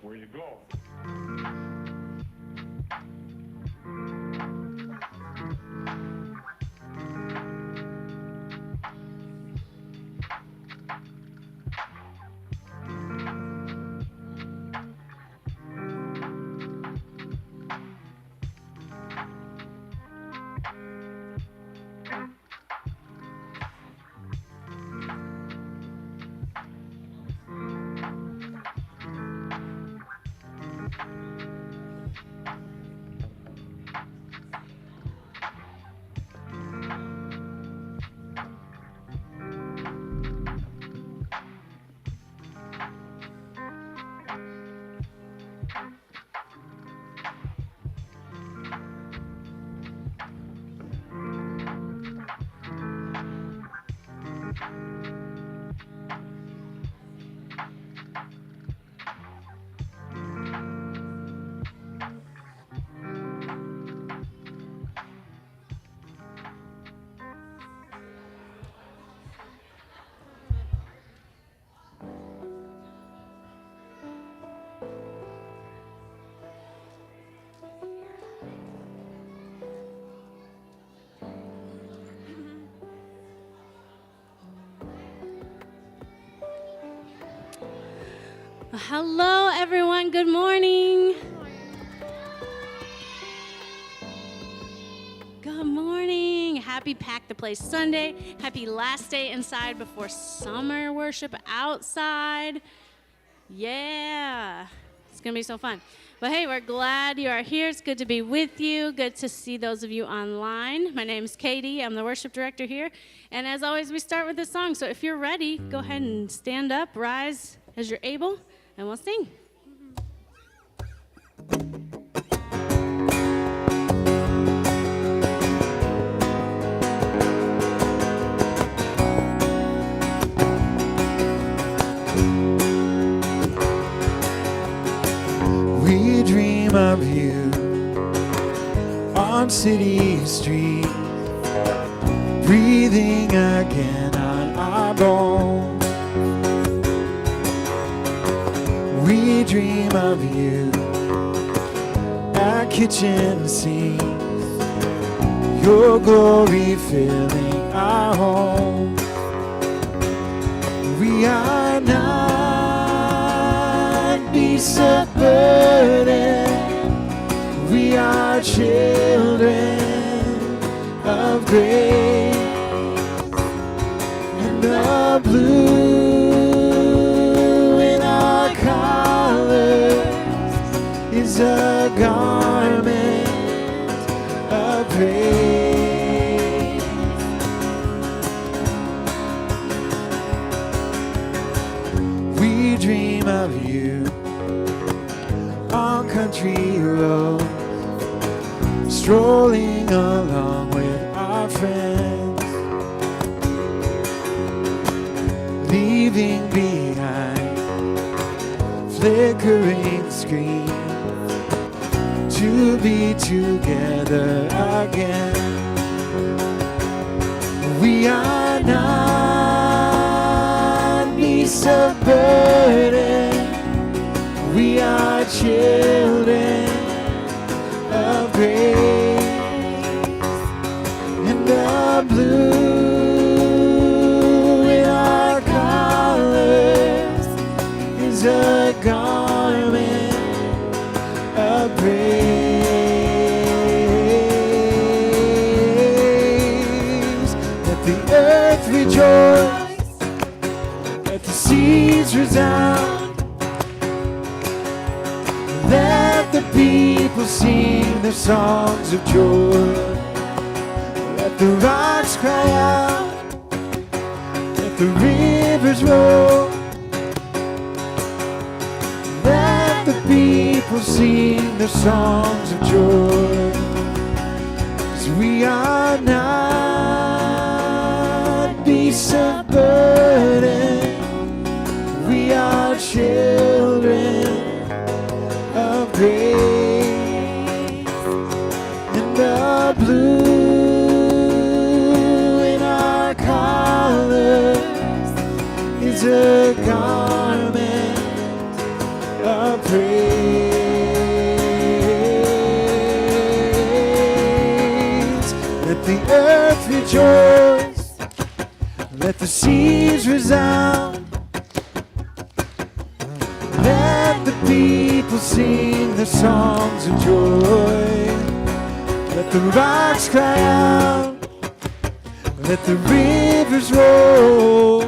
where you go. Hello, everyone. Good morning. Good morning. Happy Pack the Place Sunday. Happy last day inside before summer worship outside. Yeah. It's going to be so fun. But hey, we're glad you are here. It's good to be with you. Good to see those of you online. My name is Katie. I'm the worship director here. And as always, we start with this song. So if you're ready, go ahead and stand up, rise as you're able, and we'll sing. We dream of you on city streets, breathing again on our bones. We dream of you at kitchen sinks, your glory filling our home. We are not beasts of burden, we are children of grace, and the blue in our colors is a garment of praise. We dream of you on country roads, strolling along with our friends, leaving behind flickering screens to be together again. We are not beasts of burden, we are children of grace, and the blue in our colors is a garment of praise. Let the earth rejoice, let the seas resound, let the people sing their songs of joy. Let the rocks cry out, let the rivers roll. Let the people sing their songs of joy. 'Cause we are not beasts of burden, we are children of grace, and the blue in our colors is a garment of praise. Let the earth rejoice. Let the seas resound. Let the people sing their songs of joy. Let the rocks cry out. Let the rivers roll.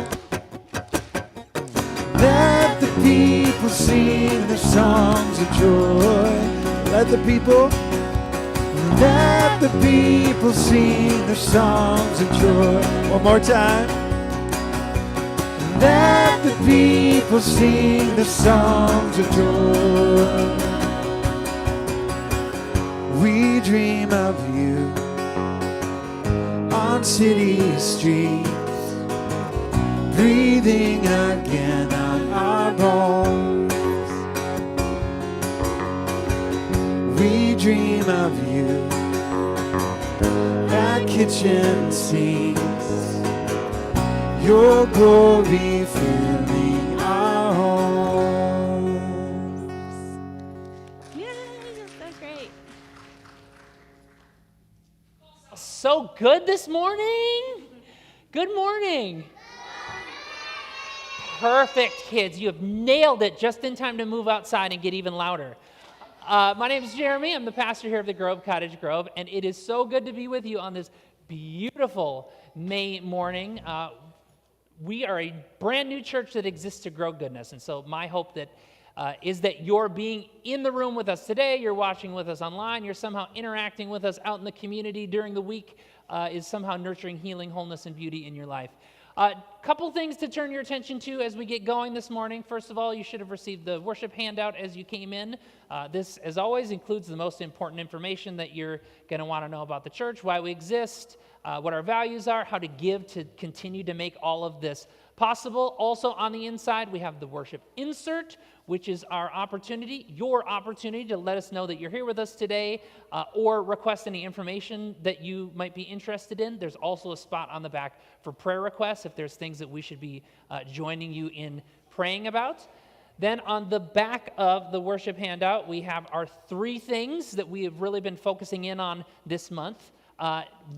Let the people sing their songs of joy. Let the people sing their songs of joy. One more time. Let the people sing their songs of joy. We dream of you on city streets, breathing again on our bones. We dream of you at kitchen sinks, your glory filling our homes. Yeah, that's great. So good this morning. Good morning. Perfect, kids. You have nailed it just in time to move outside and get even louder. My name is Jeremy. I'm the pastor here of the Grove, Cottage Grove, and it is so good to be with you on this beautiful May morning. We are a brand new church that exists to grow goodness, and so my hope is that you're being in the room with us today, you're watching with us online, you're somehow interacting with us out in the community during the week, is somehow nurturing healing, wholeness, and beauty in your life. Couple things to turn your attention to as we get going this morning. First of all, you should have received the worship handout as you came in. This, as always, includes the most important information that you're going to want to know about the church, why we exist, what our values are, how to give to continue to make all of this possible. Also on the inside, we have the worship insert, which is our opportunity, your opportunity to let us know that you're here with us today, or request any information that you might be interested in. There's also a spot on the back for prayer requests if there's things that we should be joining you in praying about. Then on the back of the worship handout, we have our 3 things that we have really been focusing in on this month.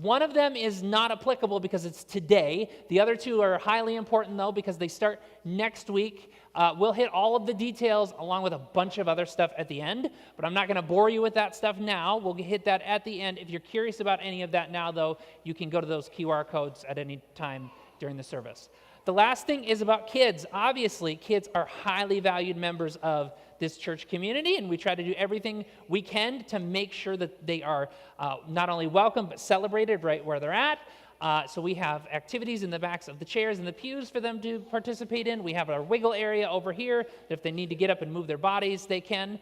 One of them is not applicable because it's today. The other 2 are highly important, though, because they start next week. We'll hit all of the details along with a bunch of other stuff at the end, but I'm not going to bore you with that stuff now. We'll hit that at the end. If you're curious about any of that now, though, you can go to those QR codes at any time during the service. The last thing is about kids. Obviously, kids are highly valued members of this church community, and we try to do everything we can to make sure that they are not only welcome, but celebrated right where they're at. So we have activities in the backs of the chairs and the pews for them to participate in. We have our wiggle area over here that if they need to get up and move their bodies, they can.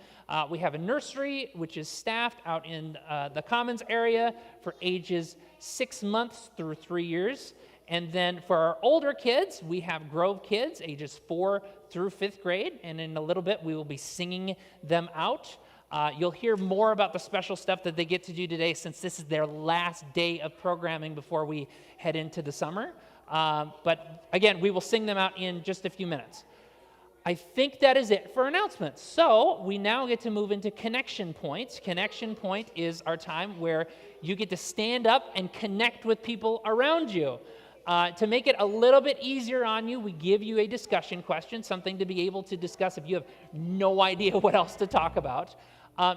We have a nursery, which is staffed out in the commons area for ages 6 months through 3 years. And then for our older kids, we have Grove Kids, ages 4 through 5th grade. And in a little bit, we will be singing them out. You'll hear more about the special stuff that they get to do today since this is their last day of programming before we head into the summer. But again, we will sing them out in just a few minutes. I think that is it for announcements. So we now get to move into Connection Point. Connection Point is our time where you get to stand up and connect with people around you. To make it a little bit easier on you, we give you a discussion question, something to be able to discuss if you have no idea what else to talk about.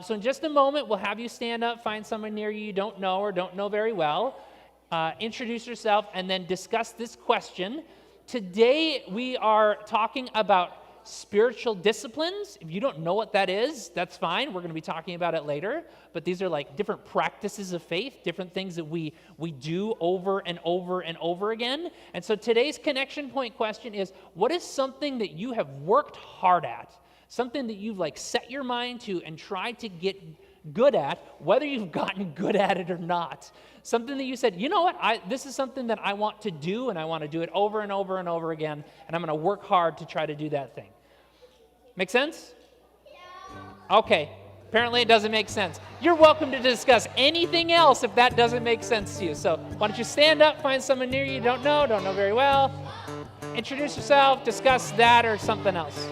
So in just a moment, we'll have you stand up, find someone near you don't know or don't know very well, introduce yourself, and then discuss this question. Today, we are talking about spiritual disciplines. If you don't know what that is, that's fine. We're going to be talking about it later. But these are like different practices of faith, different things that we do over and over and over again. And so today's Connection Point question is, what is something that you have worked hard at? Something that you've like set your mind to and tried to get good at, whether you've gotten good at it or not. Something that you said, you know what, this is something that I want to do, and I want to do it over and over and over again, and I'm going to work hard to try to do that thing. Make sense? Yeah. Okay. Apparently it doesn't make sense. You're welcome to discuss anything else if that doesn't make sense to you. So why don't you stand up, find someone near you you don't know very well, introduce yourself, discuss that or something else.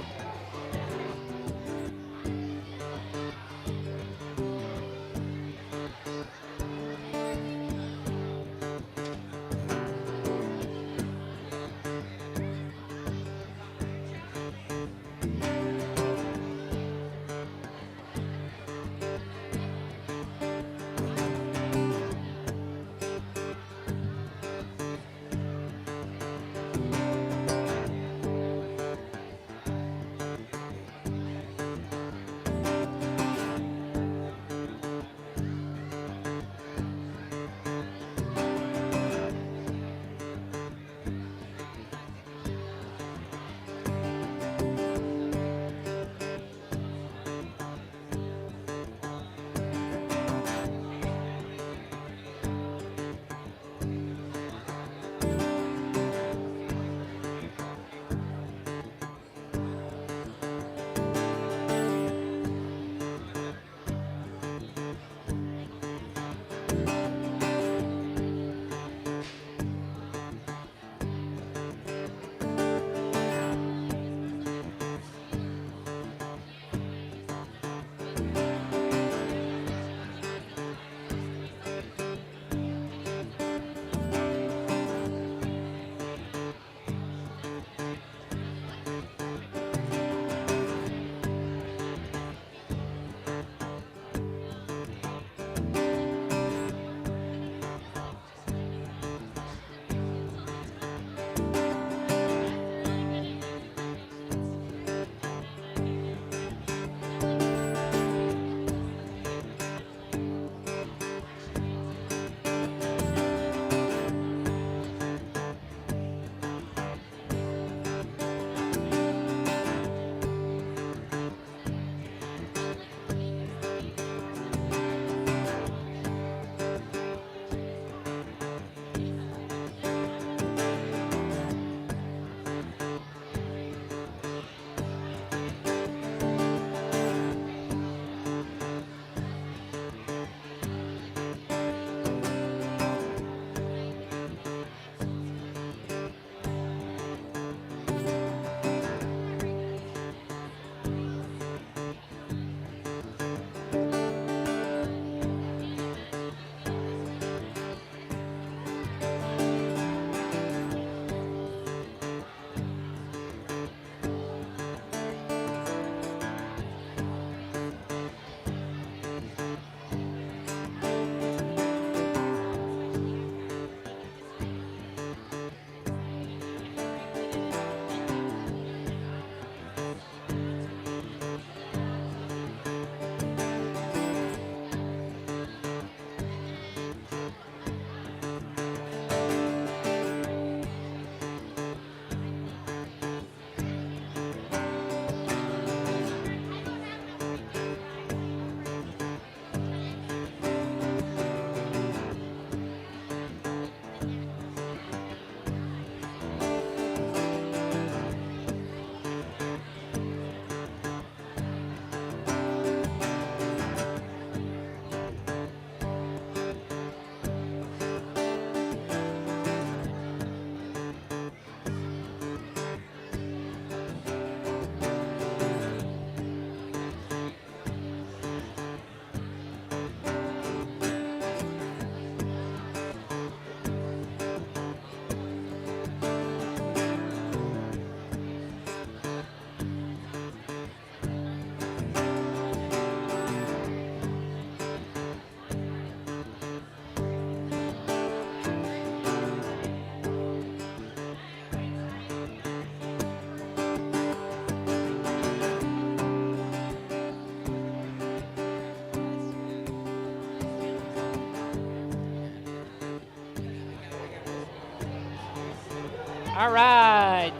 All right.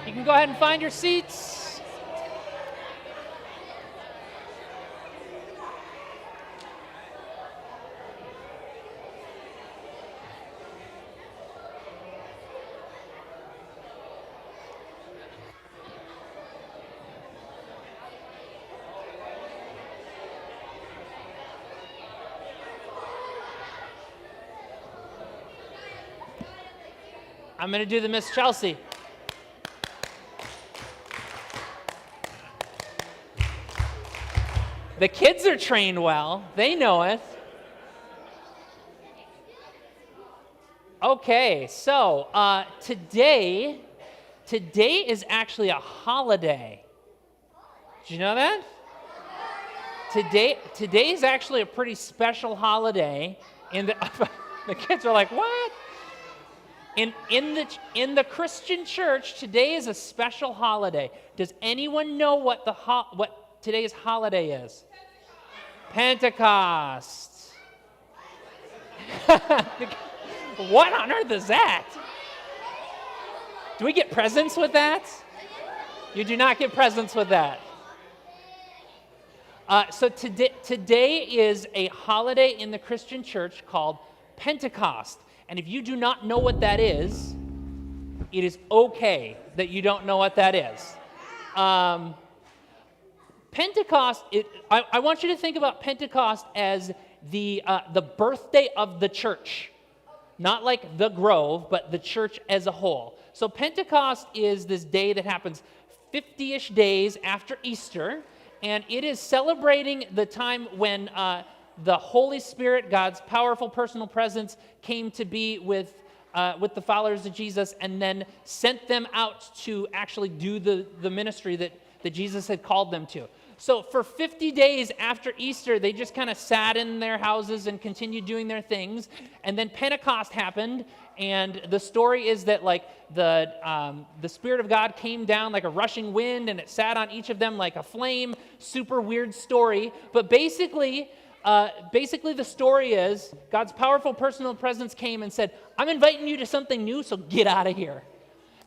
You can go ahead and find your seats. I'm going to do the Miss Chelsea. The kids are trained well. They know it. Okay, so today is actually a holiday. Did you know that? Today is actually a pretty special holiday. The kids are like, what? In the Christian church, today is a special holiday. Does anyone know what today's holiday is? Pentecost. What on earth is that? Do we get presents with that? You do not get presents with that. So today is a holiday in the Christian church called Pentecost. And if you do not know what that is, it is okay that you don't know what that is. Pentecost, I want you to think about Pentecost as the birthday of the church. Not like the Grove, but the church as a whole. So Pentecost is this day that happens 50-ish days after Easter, and it is celebrating the time when the Holy Spirit, God's powerful personal presence, came to be with the followers of Jesus and then sent them out to actually do the ministry that Jesus had called them to. So for 50 days after Easter, they just kind of sat in their houses and continued doing their things. And then Pentecost happened, and the story is that like the Spirit of God came down like a rushing wind, and it sat on each of them like a flame. Super weird story. But basically the story is God's powerful personal presence came and said, I'm inviting you to something new, so get out of here.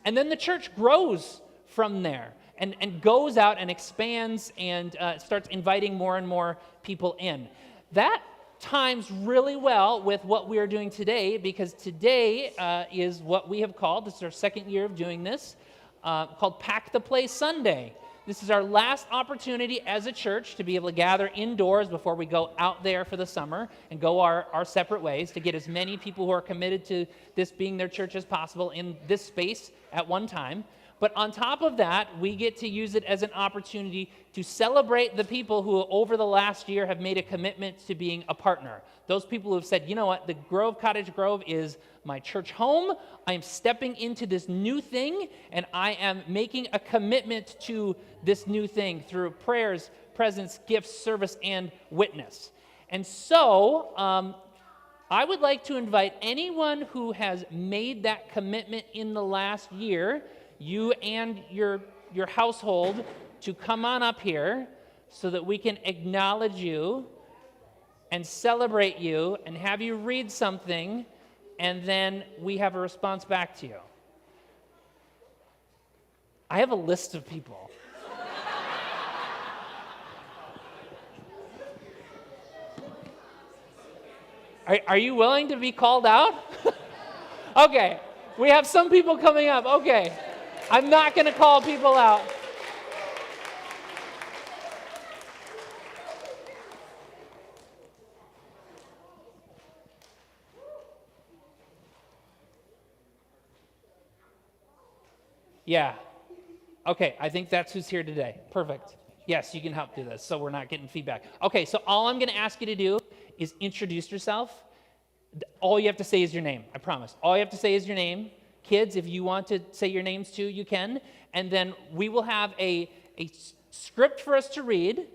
And then the church grows from there. And goes out and expands and starts inviting more and more people in. That times really well with what we are doing today, because today is what we have called, this is our second year of doing this, called Pack the Place Sunday. This is our last opportunity as a church to be able to gather indoors before we go out there for the summer and go our separate ways to get as many people who are committed to this being their church as possible in this space at one time. But on top of that, we get to use it as an opportunity to celebrate the people who over the last year have made a commitment to being a partner. Those people who have said, you know what, the Grove Cottage Grove is my church home. I am stepping into this new thing, and I am making a commitment to this new thing through prayers, presence, gifts, service, and witness. And so I would like to invite anyone who has made that commitment in the last year, you and your household, to come on up here so that we can acknowledge you and celebrate you and have you read something, and then we have a response back to you. I have a list of people. Are you willing to be called out? Okay, we have some people coming up. Okay. I'm not going to call people out. Yeah. Okay, I think that's who's here today. Perfect. Yes, you can help do this so we're not getting feedback. Okay, so all I'm going to ask you to do is introduce yourself. All you have to say is your name, I promise. All you have to say is your name. Kids, if you want to say your names too, you can. And then we will have a script for us to read,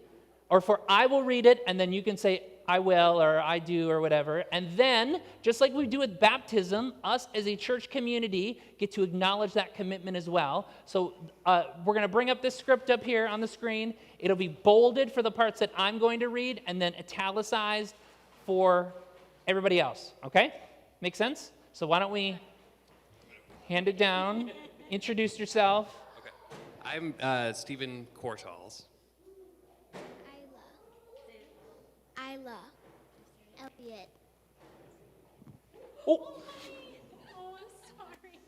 or I will read it, and then you can say, I will, or I do, or whatever. And then, just like we do with baptism, us as a church community get to acknowledge that commitment as well. So we're going to bring up this script up here on the screen. It'll be bolded for the parts that I'm going to read, and then italicized for everybody else, okay? Make sense? So why don't we Hand it down. Introduce yourself. Okay. I'm Stephen Kortals. Isla. Elliot. Oh, Oh, I'm sorry.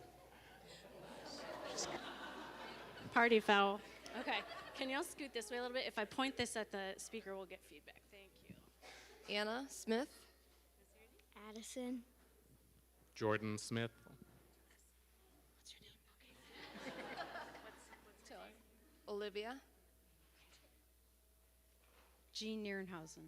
Party foul. Okay. Can y'all scoot this way a little bit? If I point this at the speaker, we'll get feedback. Thank you. Anna Smith. Addison. Jordan Smith. Olivia. Jean Nierenhausen.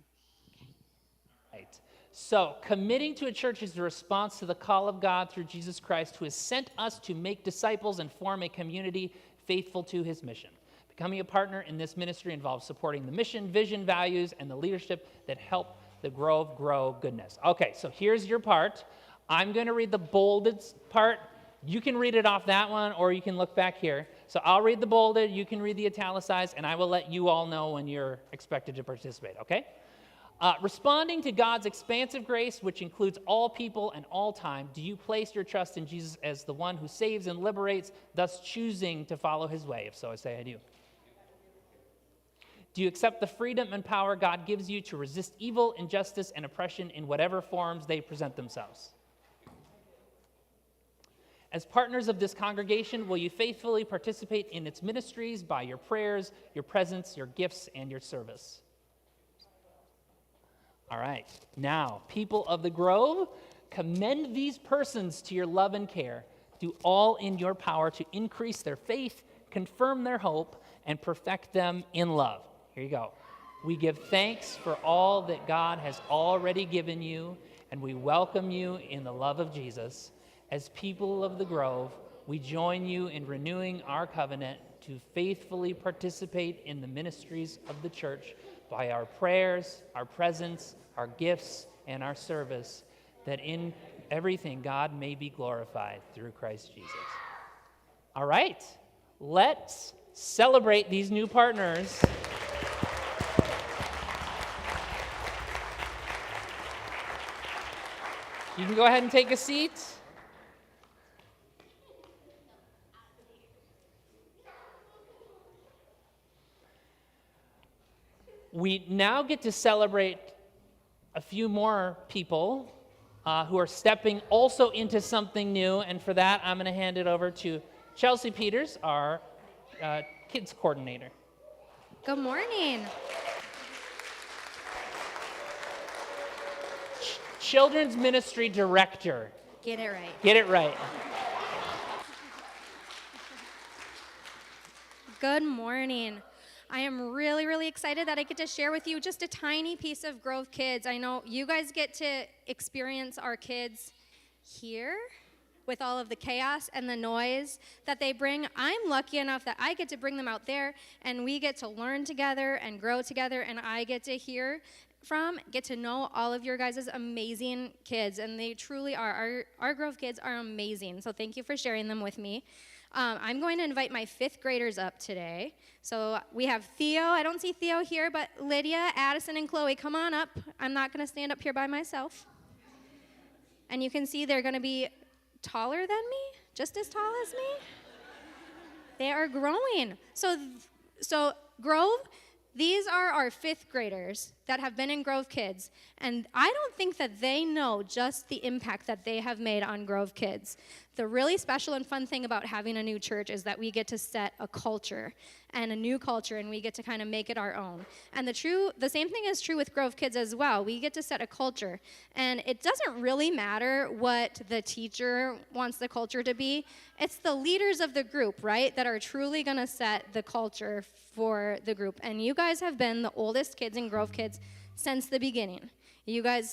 right. So, committing to a church is a response to the call of God through Jesus Christ, who has sent us to make disciples and form a community faithful to his mission. Becoming a partner in this ministry involves supporting the mission, vision, values, and the leadership that help the Grove grow goodness. Okay, so here's your part. I'm going to read the bolded part. You can read it off that one, or you can look back here. So I'll read the bolded, you can read the italicized, and I will let you all know when you're expected to participate, okay? Responding to God's expansive grace, which includes all people and all time, do you place your trust in Jesus as the one who saves and liberates, thus choosing to follow his way? If so, I say I do. Do you accept the freedom and power God gives you to resist evil, injustice, and oppression in whatever forms they present themselves? As partners of this congregation, will you faithfully participate in its ministries by your prayers, your presence, your gifts, and your service? All right. Now, people of the Grove, commend these persons to your love and care. Do all in your power to increase their faith, confirm their hope, and perfect them in love. Here you go. We give thanks for all that God has already given you, and we welcome you in the love of Jesus. As people of the Grove, we join you in renewing our covenant to faithfully participate in the ministries of the church by our prayers, our presence, our gifts, and our service, that in everything God may be glorified through Christ Jesus. All right, let's celebrate these new partners. You can go ahead and take a seat. We now get to celebrate a few more people who are stepping also into something new, and for that, I'm going to hand it over to Chelsea Peters, our kids coordinator. Good morning. Children's Ministry Director. Get it right. Get it right. Good morning. I am really, really excited that I get to share with you just a tiny piece of Grove Kids. I know you guys get to experience our kids here with all of the chaos and the noise that they bring. I'm lucky enough that I get to bring them out there, and we get to learn together and grow together, and I get to get to know all of your guys' amazing kids, and they truly are. Our Grove kids are amazing, so thank you for sharing them with me. I'm going to invite my 5th graders up today. So we have Theo. I don't see Theo here, but Lydia, Addison, and Chloe, come on up. I'm not going to stand up here by myself. And you can see they're going to be taller than me, just as tall as me. They are growing. So Grove, these are our 5th graders that have been in Grove Kids, and I don't think that they know just the impact that they have made on Grove Kids. The really special and fun thing about having a new church is that we get to set a culture and a new culture, and we get to kind of make it our own. And the same thing is true with Grove Kids as well. We get to set a culture, and it doesn't really matter what the teacher wants the culture to be. It's the leaders of the group, right, that are truly going to set the culture for the group. And you guys have been the oldest kids in Grove Kids since the beginning.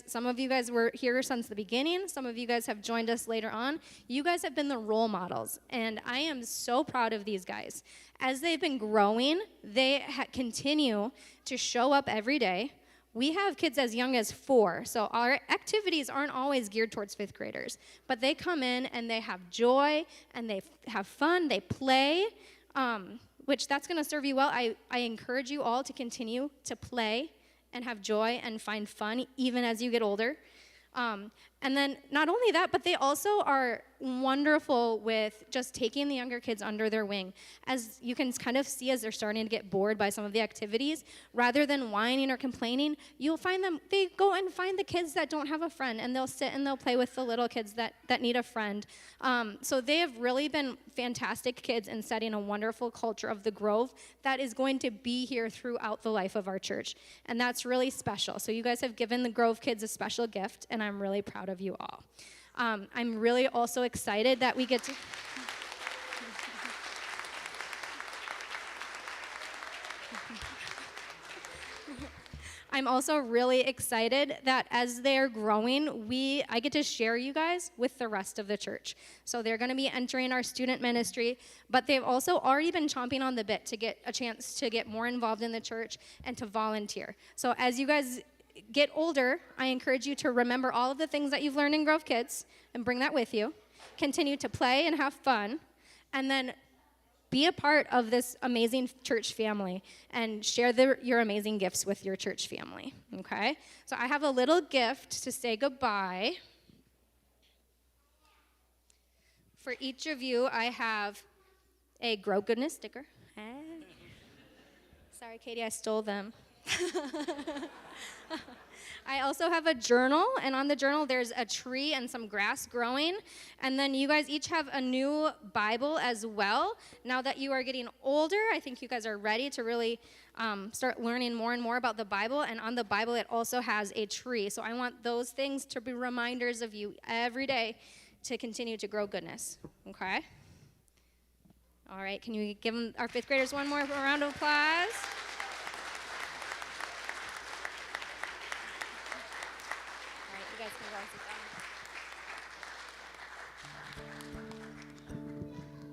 Some of you guys were here since the beginning. Some of you guys have joined us later on. You guys have been the role models, and I am so proud of these guys. As they've been growing, they continue to show up every day. We have kids as young as 4, so our activities aren't always geared towards 5th graders, but they come in and they have joy, and they have fun, they play, which that's going to serve you well. I encourage you all to continue to play and have joy and find fun even as you get older. And then not only that, but they also are wonderful with just taking the younger kids under their wing. As you can kind of see as they're starting to get bored by some of the activities, rather than whining or complaining, you'll find them, they go and find the kids that don't have a friend, and they'll sit and they'll play with the little kids that need a friend. So they have really been fantastic kids in setting a wonderful culture of the Grove that is going to be here throughout the life of our church. And that's really special. So you guys have given the Grove kids a special gift, and I'm really proud of you all. I'm really also excited that we get to... I'm also really excited that as they're growing, I get to share you guys with the rest of the church. So they're going to be entering our student ministry, but they've also already been chomping on the bit to get a chance to get more involved in the church and to volunteer. So as you guys get older, I encourage you to remember all of the things that you've learned in Grove Kids and bring that with you. Continue to play and have fun, and then be a part of this amazing church family and share your amazing gifts with your church family, okay? So I have a little gift to say goodbye. For each of you, I have a Grow Goodness sticker. Sorry, Katie, I stole them. I also have a journal, and on the journal there's a tree and some grass growing. And then you guys each have a new Bible as well. Now that you are getting older, I think you guys are ready to really start learning more and more about the Bible. And on the Bible it also has a tree. So I want those things to be reminders of you every day to continue to grow goodness, okay? All right, can you give our fifth graders one more round of applause?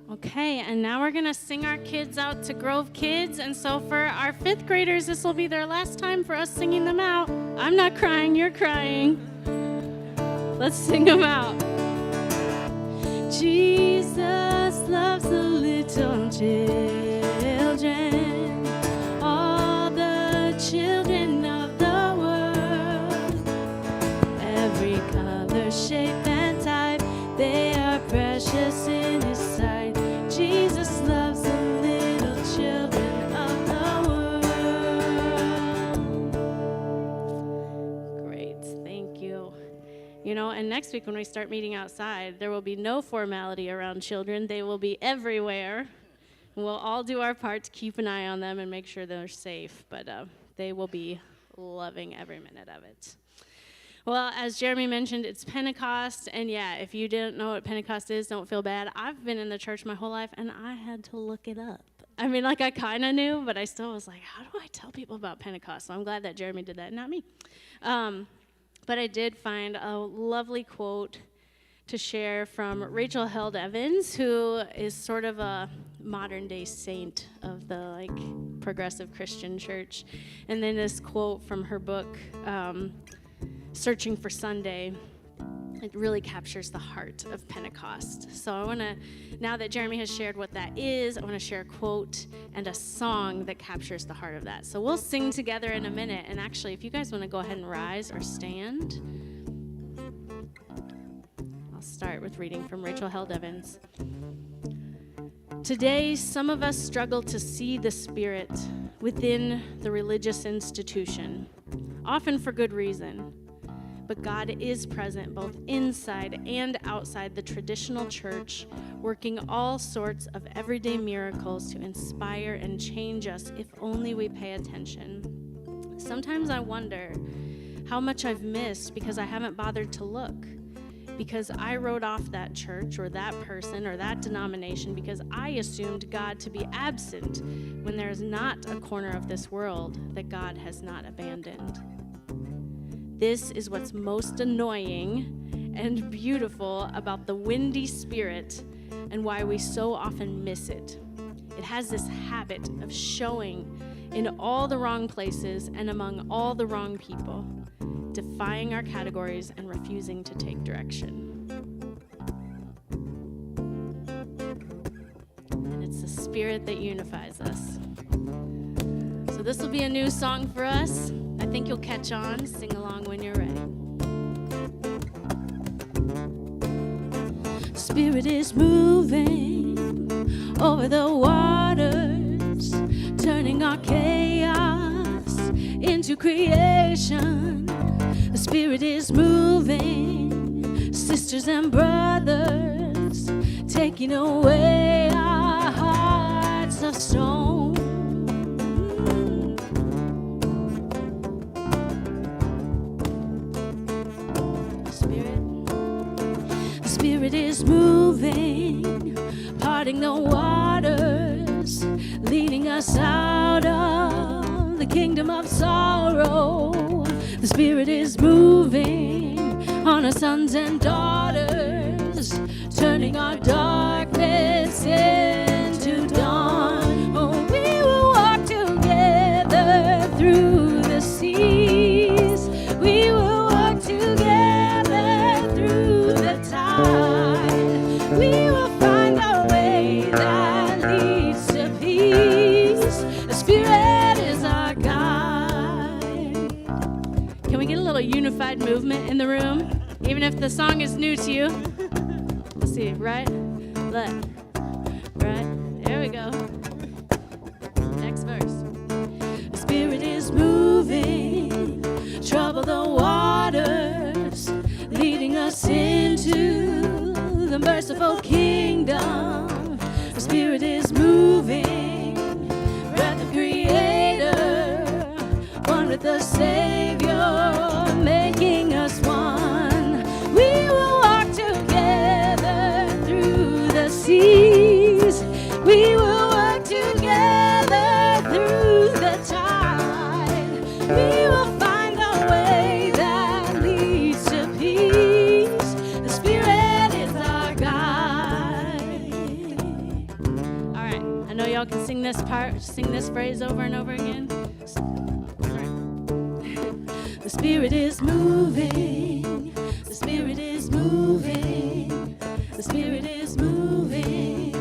Okay, and now we're going to sing our kids out to Grove Kids. And so for our fifth graders, this will be their last time for us singing them out. I'm not crying, you're crying. Let's sing them out. Jesus loves the little children, all the children of the world. Every color, shape, and type, they are precious in His sight. Jesus loves the little children of the world. Great, thank you. You know, and next week when we start meeting outside, there will be no formality around children. They will be everywhere. We'll all do our part to keep an eye on them and make sure they're safe, but they will be loving every minute of it. Well, as Jeremy mentioned, it's Pentecost, and yeah, if you didn't know what Pentecost is, don't feel bad. I've been in the church my whole life, and I had to look it up. I mean, like, I kind of knew, but I still was like, how do I tell people about Pentecost? So I'm glad that Jeremy did that, not me. But I did find a lovely quote to share from Rachel Held Evans, who is sort of a modern-day saint of the, progressive Christian church. And then this quote from her book, Searching for Sunday, it really captures the heart of Pentecost. So I want to, now that Jeremy has shared what that is, I want to share a quote and a song that captures the heart of that. So we'll sing together in a minute. And actually, if you guys want to go ahead and rise or stand, I'll start with reading from Rachel Held Evans. Today, some of us struggle to see the Spirit within the religious institution, often for good reason. But God is present both inside and outside the traditional church, working all sorts of everyday miracles to inspire and change us if only we pay attention. Sometimes I wonder how much I've missed because I haven't bothered to look, because I wrote off that church or that person or that denomination because I assumed God to be absent when there is not a corner of this world that God has not abandoned. This is what's most annoying and beautiful about the windy Spirit and why we so often miss it. It has this habit of showing in all the wrong places and among all the wrong people, defying our categories and refusing to take direction. And it's the Spirit that unifies us. So this will be a new song for us. I think you'll catch on. Sing along when you're ready. Spirit is moving over the waters, turning our chaos into creation. The Spirit is moving, sisters and brothers, taking away our hearts of stone. The Spirit is moving, parting the waters, leading us out of the kingdom of sorrow. The Spirit is moving on our sons and daughters, turning our darkness into dawn. Oh, we will walk together through the seas. We will walk together through the tide. We will find a way that leads to peace. The Spirit is our guide. Can we get a little unified movement in the room? Even if the song is new to you. Let's see, right, left, right. There we go. Next verse. The Spirit is moving, trouble the waters, leading us into the merciful kingdom. The Spirit is moving, breath of Creator, one with the Savior, making us one. We will walk together through the seas. We will work together through the tide. We will find a way that leads to peace. The Spirit is our guide. All right, I know y'all can sing this part, sing this phrase over and over again. The Spirit is moving. The Spirit is moving. The Spirit is moving.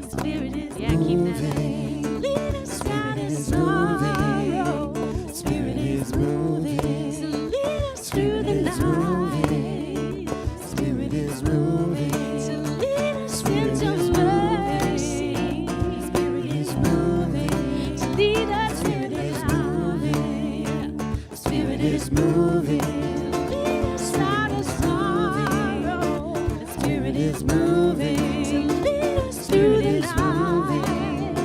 The Spirit is keep that moving. Lead us out in sorrow. The Spirit is moving. So lead us through the night. The Spirit is moving. So lead us into mercy. The Spirit is moving. So lead us through the night. The Spirit is moving. Lead us out of sorrow. The Spirit is moving. To lead us through the night.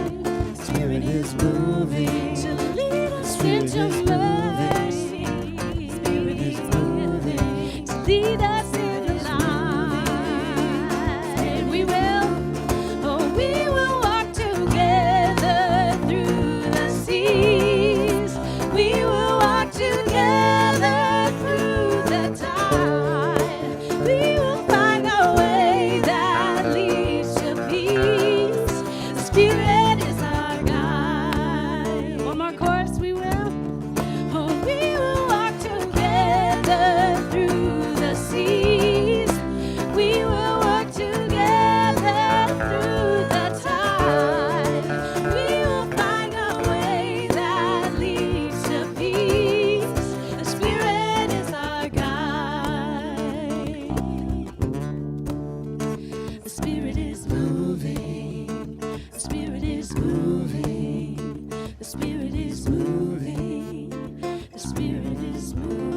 The Spirit is moving. To lead us into mercy. The Spirit is moving. To lead us in the light. We will, oh, we will walk together through the seas. We will walk together through the tide. We will find a way that leads to peace. The Spirit is our guide. One more chorus, we will. Oh, we will walk together through the seas. We will work together through the tide. We will find a way that leads to peace. The Spirit is our guide. The Spirit is moving. The Spirit is moving. The Spirit is moving. The Spirit is moving.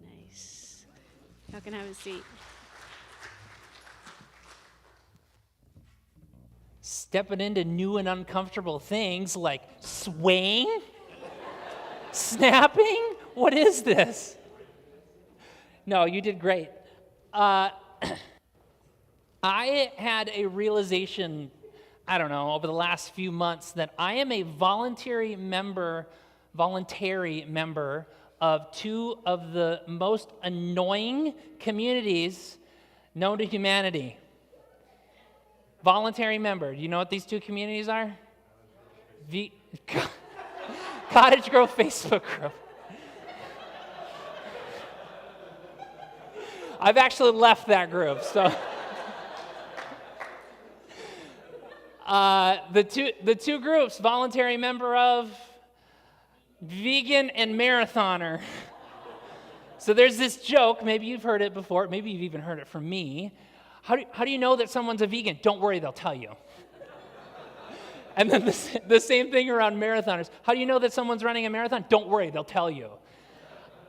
Nice. Y'all can have a seat. Stepping into new and uncomfortable things like swaying, snapping. What is this? No, you did great. I had a realization, I don't know, over the last few months that I am a voluntary member of two of the most annoying communities known to humanity. Voluntary member. Do you know what these two communities are? Cottage Grove Facebook group. I've actually left that group, so. The two groups, voluntary member of, vegan and marathoner. So there's this joke, maybe you've heard it before, maybe you've even heard it from me. How do you know that someone's a vegan? Don't worry, they'll tell you. And then the same thing around marathoners. How do you know that someone's running a marathon? Don't worry, they'll tell you.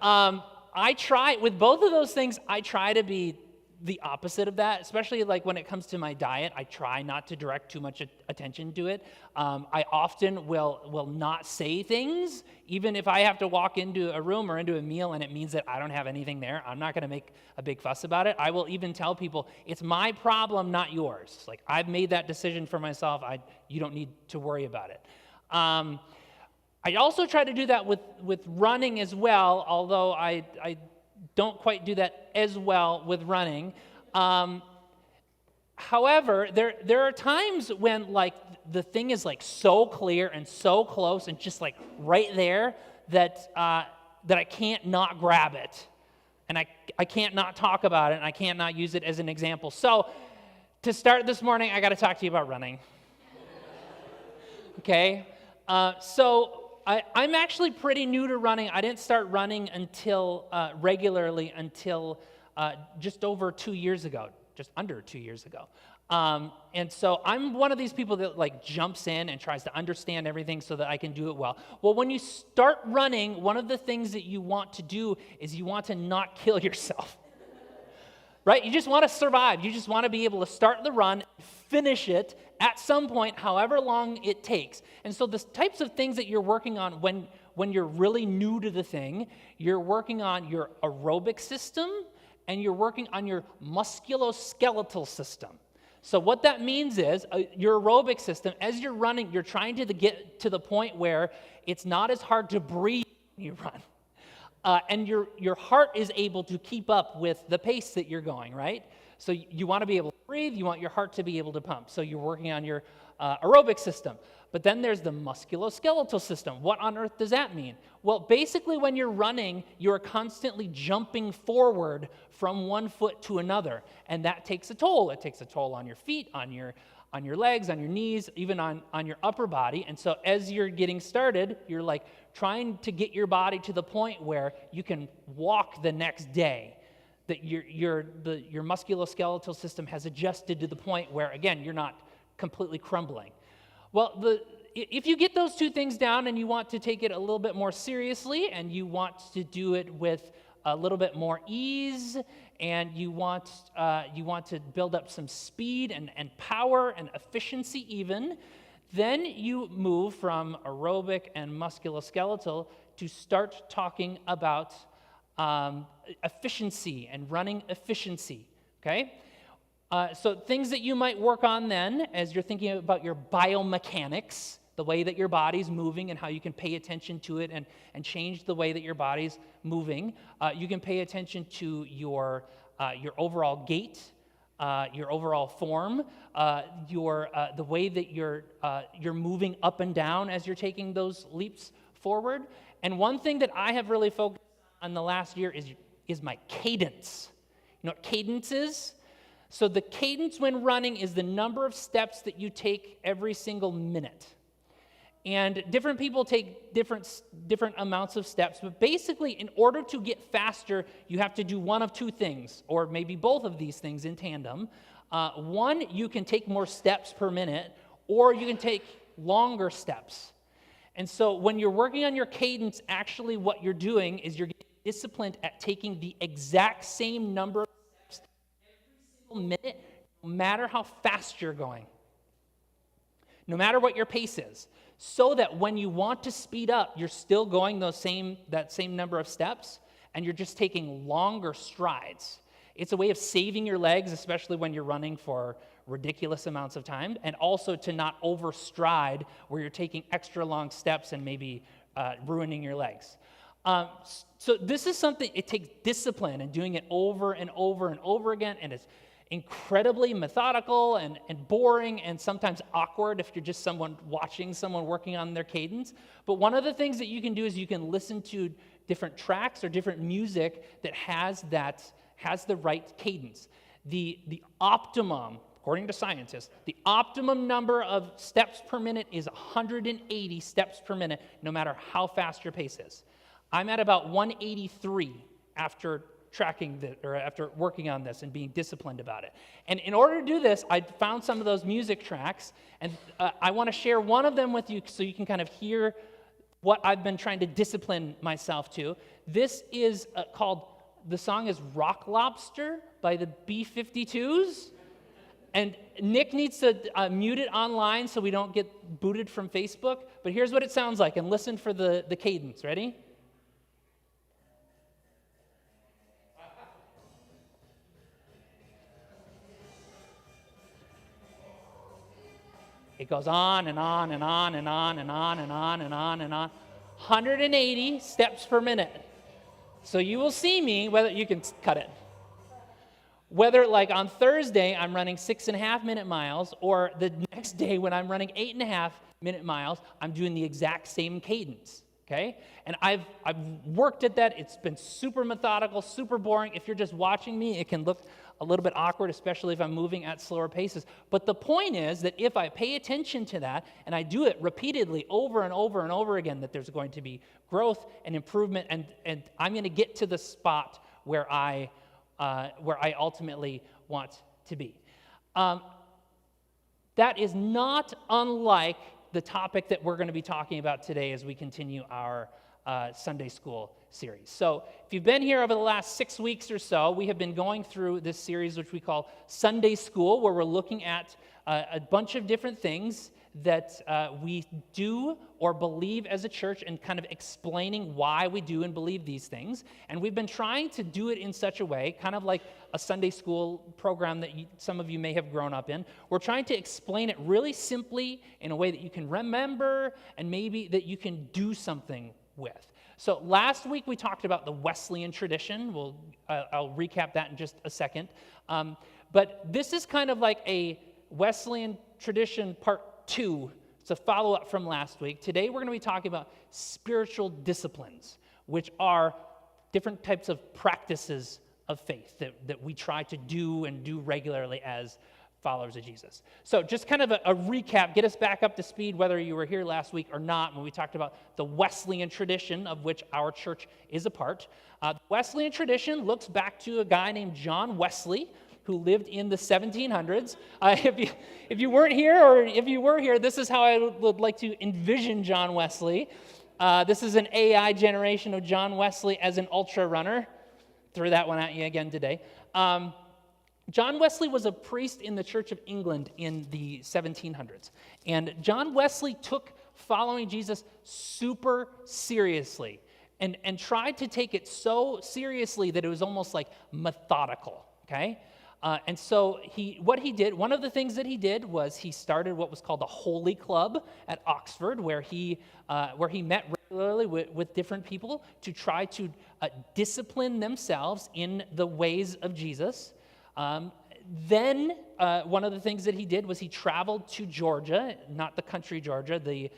I try, with both of those things, I try to be the opposite of that, especially like when it comes to my diet. I try not to direct too much attention to it. I often will not say things, even if I have to walk into a room or into a meal and it means that I don't have anything there. I'm not going to make a big fuss about it. I will even tell people, it's my problem, not yours. Like, I've made that decision for myself. You don't need to worry about it. I also try to do that with running as well, although I don't quite do that as well with running. However, there are times when like the thing is like so clear and so close and just like right there that I can't not grab it, and I can't not talk about it, and I can't not use it as an example. So to start this morning, I got to talk to you about running. Okay, so. I'm actually pretty new to running. I didn't start running regularly until just over 2 years ago, just under 2 years ago. And so I'm one of these people that like jumps in and tries to understand everything so that I can do it well. Well, when you start running, one of the things that you want to do is you want to not kill yourself. Right? You just want to survive. You just want to be able to start the run, finish it at some point, however long it takes. And so the types of things that you're working on when you're really new to the thing, you're working on your aerobic system and you're working on your musculoskeletal system. So what that means is your aerobic system, as you're running, you're trying to get to the point where it's not as hard to breathe when you run. And your heart is able to keep up with the pace that you're going, right? So you want to be able to breathe, you want your heart to be able to pump. So you're working on your aerobic system. But then there's the musculoskeletal system. What on earth does that mean? Well, basically when you're running, you're constantly jumping forward from one foot to another. And that takes a toll. It takes a toll on your feet, on your legs, on your knees, even on your upper body. And so as you're getting started, you're like trying to get your body to the point where you can walk the next day, that your musculoskeletal system has adjusted to the point where, again, you're not completely crumbling. Well, if you get those two things down and you want to take it a little bit more seriously and you want to do it with a little bit more ease, and you want to build up some speed and power and efficiency even, then you move from aerobic and musculoskeletal to start talking about efficiency and running efficiency, okay? So things that you might work on then as you're thinking about your biomechanics, the way that your body's moving and how you can pay attention to it and change the way that your body's moving. You can pay attention to your overall gait, your overall form, the way that you're moving up and down as you're taking those leaps forward. And one thing that I have really focused on the last year is my cadence. You know what cadence is? So the cadence when running is the number of steps that you take every single minute. And different people take different amounts of steps, but basically in order to get faster, you have to do one of two things, or maybe both of these things in tandem. One, you can take more steps per minute, or you can take longer steps. And so when you're working on your cadence, actually what you're doing is you're getting disciplined at taking the exact same number of steps every single minute, no matter how fast you're going, no matter what your pace is, so that when you want to speed up, you're still going that same number of steps, and you're just taking longer strides. It's a way of saving your legs, especially when you're running for ridiculous amounts of time, and also to not overstride where you're taking extra long steps and maybe ruining your legs. So this is something, it takes discipline and doing it over and over and over again, and it's incredibly methodical and boring and sometimes awkward if you're just watching someone working on their cadence. But one of the things that you can do is you can listen to different tracks or different music that has the right cadence. The optimum, according to scientists, the optimum number of steps per minute is 180 steps per minute, no matter how fast your pace is. I'm at about 183 after after working on this and being disciplined about it. And in order to do this, I found some of those music tracks, and I want to share one of them with you so you can kind of hear what I've been trying to discipline myself to. This is the song is Rock Lobster by the B-52s. And Nick needs to mute it online so we don't get booted from Facebook. But here's what it sounds like, and listen for the cadence. Ready? It goes on and on and on and on and on and on and on and on. 180 steps per minute. So you will see me, whether you can cut it. Whether like on Thursday I'm running 6.5 minute miles, or the next day when I'm running 8.5 minute miles, I'm doing the exact same cadence. Okay? And I've worked at that. It's been super methodical, super boring. If you're just watching me, it can look a little bit awkward, especially if I'm moving at slower paces. But the point is that if I pay attention to that and I do it repeatedly over and over and over again, that there's going to be growth and improvement, and I'm going to get to the spot where I ultimately want to be. That is not unlike the topic that we're going to be talking about today as we continue our Sunday school series. So if you've been here over the last 6 weeks or so, we have been going through this series which we call Sunday School, where we're looking at a bunch of different things that we do or believe as a church, and kind of explaining why we do and believe these things. And we've been trying to do it in such a way, kind of like a Sunday school program that some of you may have grown up in. We're trying to explain it really simply in a way that you can remember and maybe that you can do something with. So last week we talked about the Wesleyan tradition. I'll recap that in just a second. But this is kind of like a Wesleyan tradition part 2. It's a follow-up from last week. Today we're going to be talking about spiritual disciplines, which are different types of practices of faith that we try to do and do regularly as followers of Jesus. So just kind of a recap, get us back up to speed, whether you were here last week or not, when we talked about the Wesleyan tradition, of which our church is a part. The Wesleyan tradition looks back to a guy named John Wesley, who lived in the 1700s. If you weren't here, or if you were here, this is how I would like to envision John Wesley. This is an AI generation of John Wesley as an ultra runner. Threw that one at you again today. John Wesley was a priest in the Church of England in the 1700s. And John Wesley took following Jesus super seriously, and tried to take it so seriously that it was almost like methodical, okay? And so one of the things that he did was he started what was called the Holy Club at Oxford, where he met regularly with different people to try to discipline themselves in the ways of Jesus. Then one of the things that he did was he traveled to Georgia, not the country Georgia, the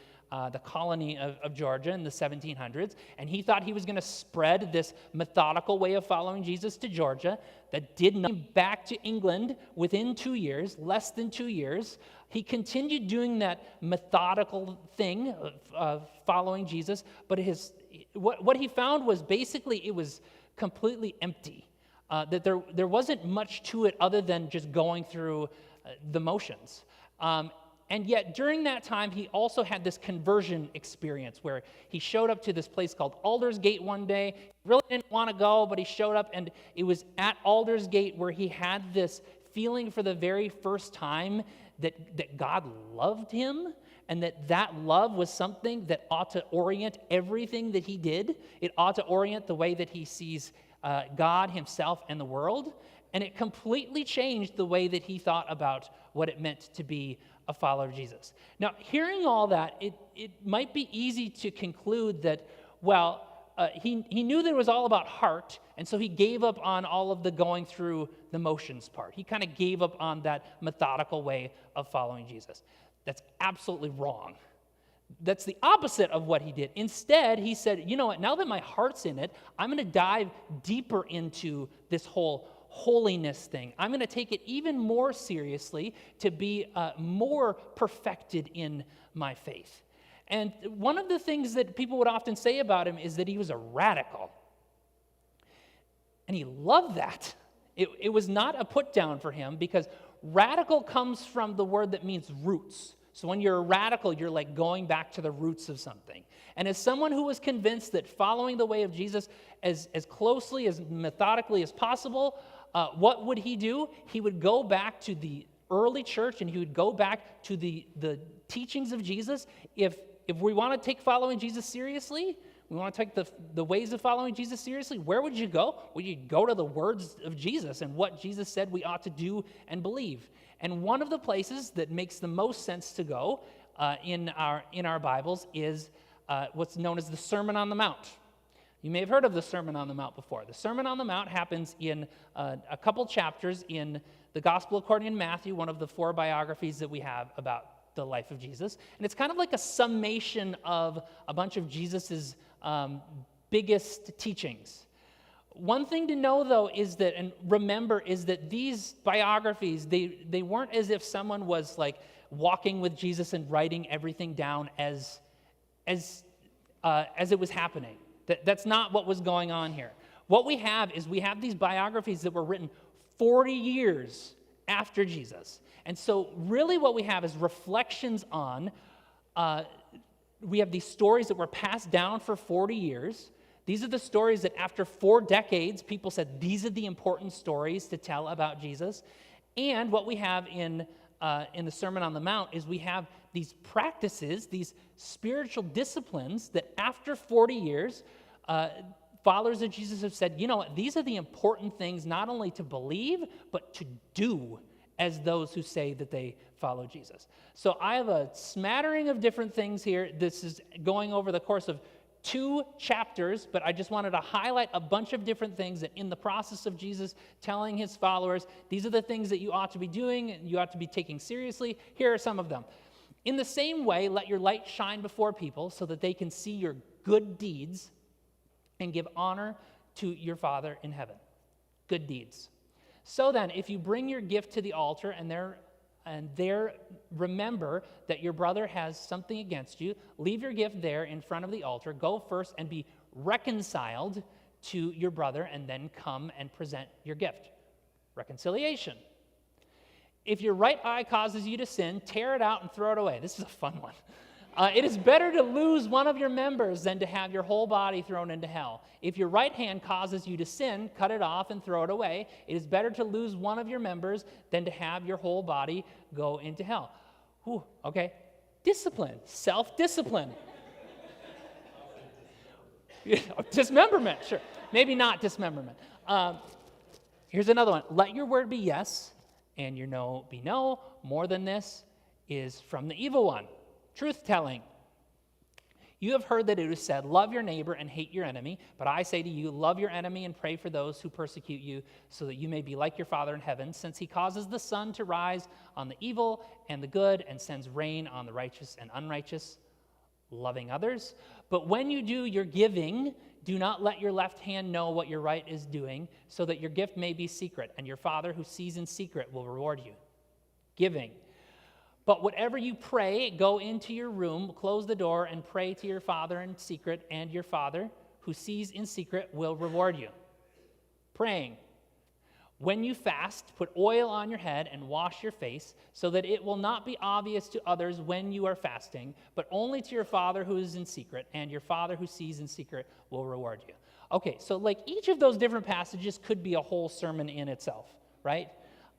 colony of Georgia in the 1700s, and he thought he was going to spread this methodical way of following Jesus to Georgia. That did not. Back to England within 2 years, less than 2 years. He continued doing that methodical thing of following Jesus, but what he found was basically it was completely empty. That there wasn't much to it other than just going through the motions. And yet, during that time, he also had this conversion experience where he showed up to this place called Aldersgate one day. He really didn't want to go, but he showed up, and it was at Aldersgate where he had this feeling for the very first time that God loved him, and that love was something that ought to orient everything that he did. It ought to orient the way that he sees God, himself, and the world. And it completely changed the way that he thought about what it meant to be a follower of Jesus. Now, hearing all that, it might be easy to conclude that, he knew that it was all about heart, and so he gave up on all of the going through the motions part. He kind of gave up on that methodical way of following Jesus. That's absolutely wrong. That's the opposite of what he did. Instead, he said, you know what, now that my heart's in it, I'm going to dive deeper into this whole holiness thing. I'm going to take it even more seriously to be more perfected in my faith. And one of the things that people would often say about him is that he was a radical. And he loved that. It was not a put down for him, because radical comes from the word that means roots. So when you're a radical, you're like going back to the roots of something. And as someone who was convinced that following the way of Jesus as closely, as methodically as possible, what would he do? He would go back to the early church, and he would go back to the teachings of Jesus. If we want to take following Jesus seriously, we want to take the ways of following Jesus seriously, where would you go? Well, you'd go to the words of Jesus and what Jesus said we ought to do and believe. And one of the places that makes the most sense to go in our Bibles is what's known as the Sermon on the Mount. You may have heard of the Sermon on the Mount before. The Sermon on the Mount happens in a couple chapters in the Gospel according to Matthew, one of the 4 biographies that we have about the life of Jesus. And it's kind of like a summation of a bunch of Jesus's biggest teachings. One thing to know, though, is that, and remember, is that these biographies, they weren't as if someone was like walking with Jesus and writing everything down as it was happening. That's not what was going on here. What we have is we have these biographies that were written 40 years after Jesus. And so really what we have is reflections on, we have these stories that were passed down for 40 years. These are the stories that after 4 decades, people said, these are the important stories to tell about Jesus. And what we have in the Sermon on the Mount is we have these practices, these spiritual disciplines that after 40 years, followers of Jesus have said, you know what, these are the important things not only to believe, but to do as those who say that they follow Jesus. So I have a smattering of different things here. This is going over the course of 2 chapters, but I just wanted to highlight a bunch of different things that in the process of Jesus telling his followers, these are the things that you ought to be doing and you ought to be taking seriously. Here are some of them. In the same way, let your light shine before people so that they can see your good deeds and give honor to your Father in heaven. Good deeds. So then, if you bring your gift to the altar and there remember that your brother has something against you, leave your gift there in front of the altar, go first and be reconciled to your brother, and then come and present your gift. Reconciliation. If your right eye causes you to sin, tear it out and throw it away. This is a fun one. It is better to lose one of your members than to have your whole body thrown into hell. If your right hand causes you to sin, cut it off and throw it away. It is better to lose one of your members than to have your whole body go into hell. Whew, okay. Discipline, self-discipline. Dismemberment, sure. Maybe not dismemberment. Here's another one. Let your word be yes, and your no be no. More than this is from the evil one. Truth-telling. You have heard that it is said, love your neighbor and hate your enemy. But I say to you, love your enemy and pray for those who persecute you, so that you may be like your Father in heaven, since he causes the sun to rise on the evil and the good and sends rain on the righteous and unrighteous. Loving others. But when you do your giving, do not let your left hand know what your right is doing, so that your gift may be secret, and your Father who sees in secret will reward you. Giving. But whatever you pray, go into your room, close the door, and pray to your Father in secret, and your Father, who sees in secret, will reward you. Praying. When you fast, put oil on your head and wash your face, so that it will not be obvious to others when you are fasting, but only to your Father who is in secret, and your Father who sees in secret will reward you. Okay, so like each of those different passages could be a whole sermon in itself, right?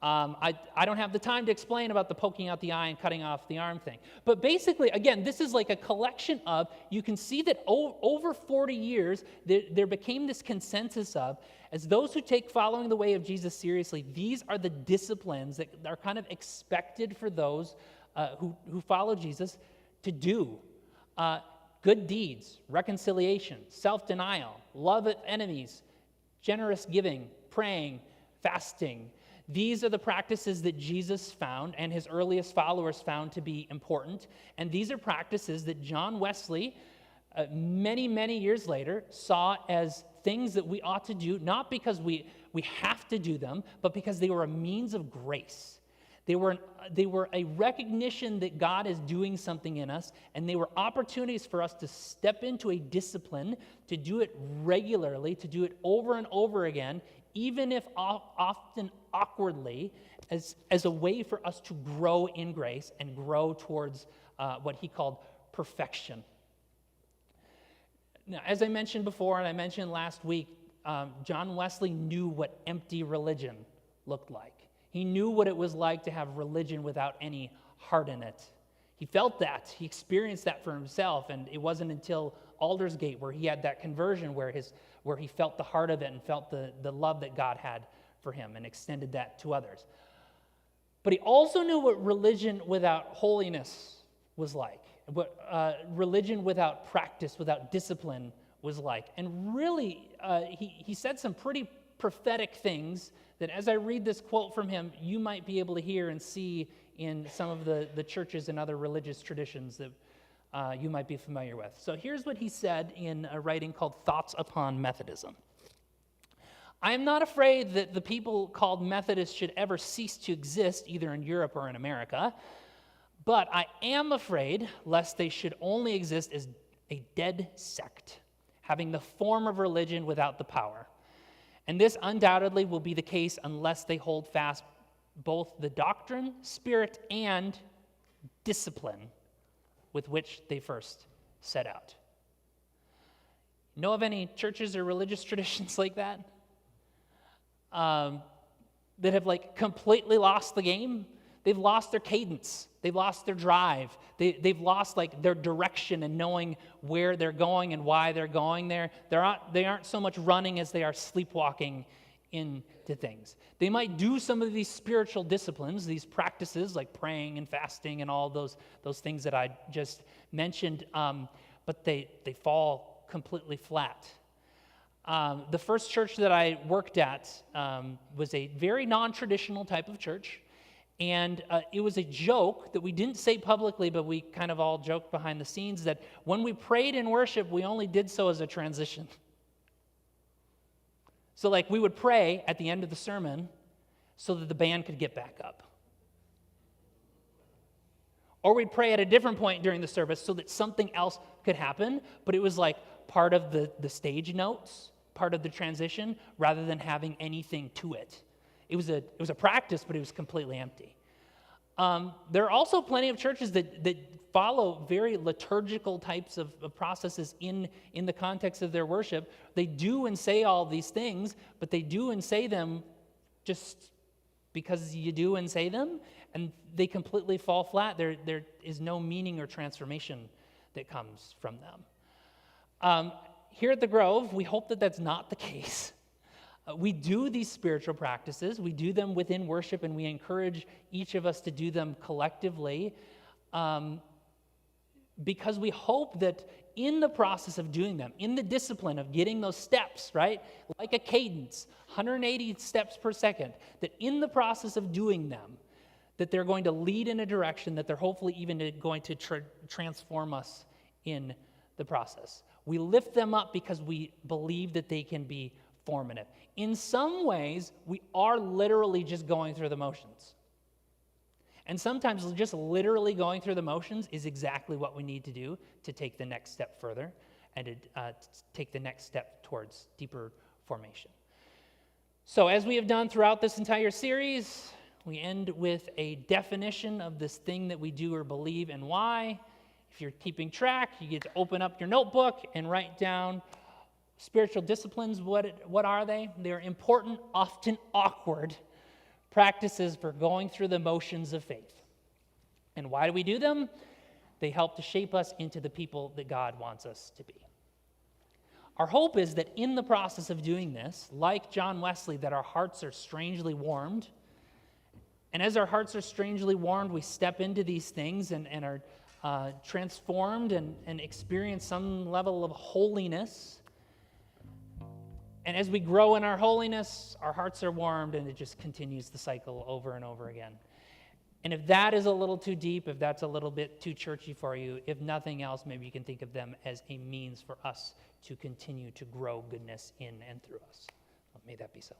I don't have the time to explain about the poking out the eye and cutting off the arm thing. But basically, again, this is like a collection of, you can see that over 40 years, there became this consensus of, as those who take following the way of Jesus seriously, these are the disciplines that are kind of expected for those who follow Jesus to do. Good deeds, reconciliation, self-denial, love of enemies, generous giving, praying, fasting. These are the practices that Jesus found and his earliest followers found to be important. And these are practices that John Wesley, many, many years later, saw as things that we ought to do, not because we have to do them, but because they were a means of grace. They were a recognition that God is doing something in us, and they were opportunities for us to step into a discipline, to do it regularly, to do it over and over again, even if often awkwardly, as a way for us to grow in grace and grow towards what he called perfection. Now, as I mentioned before, and I mentioned last week, John Wesley knew what empty religion looked like. He knew what it was like to have religion without any heart in it. He felt that. He experienced that for himself, and it wasn't until Aldersgate where he had that conversion where he felt the heart of it and felt the love that God had for him and extended that to others. But he also knew what religion without holiness was like, what religion without practice, without discipline was like. And really, he said some pretty prophetic things that as I read this quote from him, you might be able to hear and see in some of the churches and other religious traditions that you might be familiar with. So here's what he said in a writing called Thoughts Upon Methodism. I am not afraid that the people called Methodists should ever cease to exist, either in Europe or in America, but I am afraid lest they should only exist as a dead sect, having the form of religion without the power. And this undoubtedly will be the case unless they hold fast both the doctrine, spirit, and discipline with which they first set out. Know of any churches or religious traditions like that? That have completely lost the game? They've lost their cadence. They've lost their drive. They've lost their direction and knowing where they're going and why they're going there. They aren't so much running as they are sleepwalking into things. They might do some of these spiritual disciplines, these practices like praying and fasting and all those things that I just mentioned, but they fall completely flat. The first church that I worked at was a very non-traditional type of church. And it was a joke that we didn't say publicly, but we kind of all joked behind the scenes that when we prayed in worship, we only did so as a transition. So we would pray at the end of the sermon so that the band could get back up. Or we'd pray at a different point during the service so that something else could happen, but it was part of the stage notes, part of the transition, rather than having anything to it. It was a practice, but it was completely empty. There are also plenty of churches that follow very liturgical types of processes in the context of their worship. They do and say all these things, but they do and say them just because you do and say them, and they completely fall flat. There is no meaning or transformation that comes from them. Here at the Grove, we hope that that's not the case. We do these spiritual practices. We do them within worship, and we encourage each of us to do them collectively because we hope that in the process of doing them, in the discipline of getting those steps, right, like a cadence, 180 steps per second, that in the process of doing them, that they're going to lead in a direction that they're hopefully even going to transform us in the process. We lift them up because we believe that they can be formative. In some ways, we are literally just going through the motions. And sometimes just literally going through the motions is exactly what we need to do to take the next step further and to take the next step towards deeper formation. So as we have done throughout this entire series, we end with a definition of this thing that we do or believe and why. If you're keeping track, you get to open up your notebook and write down spiritual disciplines. What are they? They're important, often awkward practices for going through the motions of faith. And why do we do them? They help to shape us into the people that God wants us to be. Our hope is that in the process of doing this, like John Wesley, that our hearts are strangely warmed. And as our hearts are strangely warmed, we step into these things and are transformed and experience some level of holiness. And as we grow in our holiness, our hearts are warmed, and it just continues the cycle over and over again. And if that is a little too deep, if that's a little bit too churchy for you, if nothing else, maybe you can think of them as a means for us to continue to grow goodness in and through us. Well, may that be so.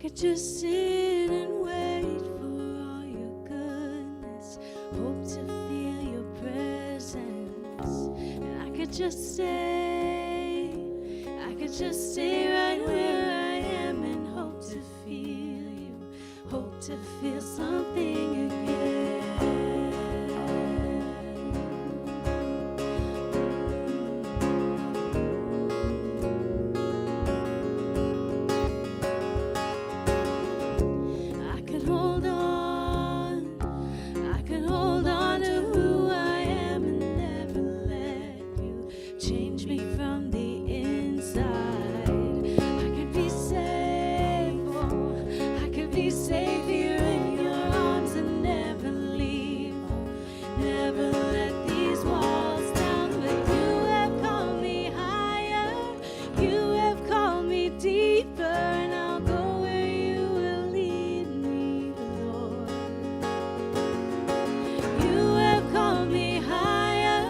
could just sit and wait for all your goodness. Hope to feel your presence. And I could just stay right where I am and hope to feel you. Hope to feel something again. I could hold on to who I am and never let you change me from the inside. I could be safe, oh, I could be safe here in your arms and never leave, never let these walls down. But you have called me higher, you have called me deeper, and I'll go where you will lead me, Lord. You have called me higher,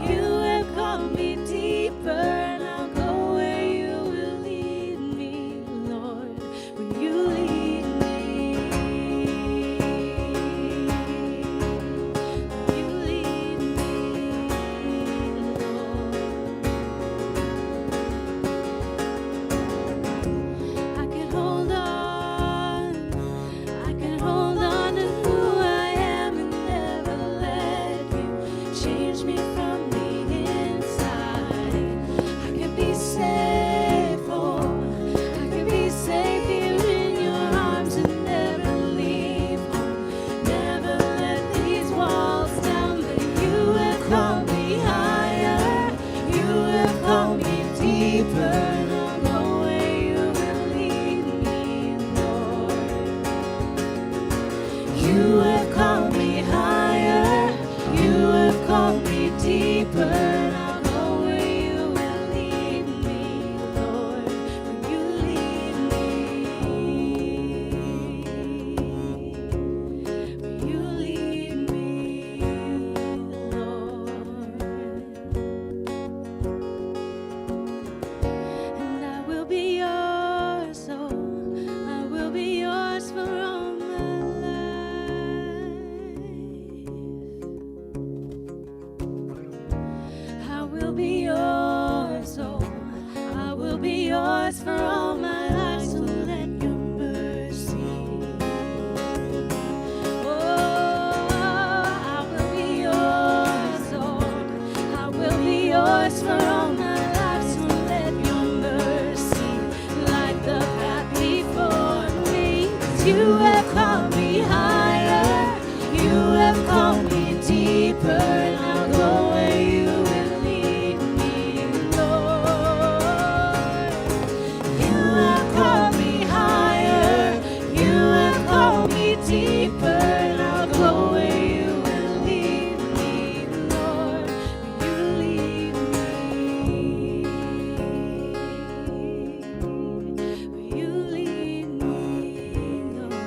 you have called me deeper, and I'll go where you will lead me, Lord. When you lead me, when you lead me, Lord. I can hold on to who I am and never let you change me from the inside. I can be safe, oh, I can be safe here in your arms and never leave home, never let these walls down. But you have called me higher, you have called me deeper, and I'll go where you will lead me, Lord. You have called me higher, you have called me deeper, and I'll go where you will lead me, Lord. When you lead me, when you lead me, Lord. And I will be yours, oh, I will be yours for all my life. I will be yours, oh, I will be yours for all my life. So let your mercy, oh, I will be yours, oh, I will be yours for all my life. So let your mercy light the path before me. 'Cause you have called me higher, you have called me deeper, and I'll go where you will lead me, Lord. You have called me higher, you have called me deeper, and I'll go where you will lead me, Lord. You lead me, where you lead me, Lord.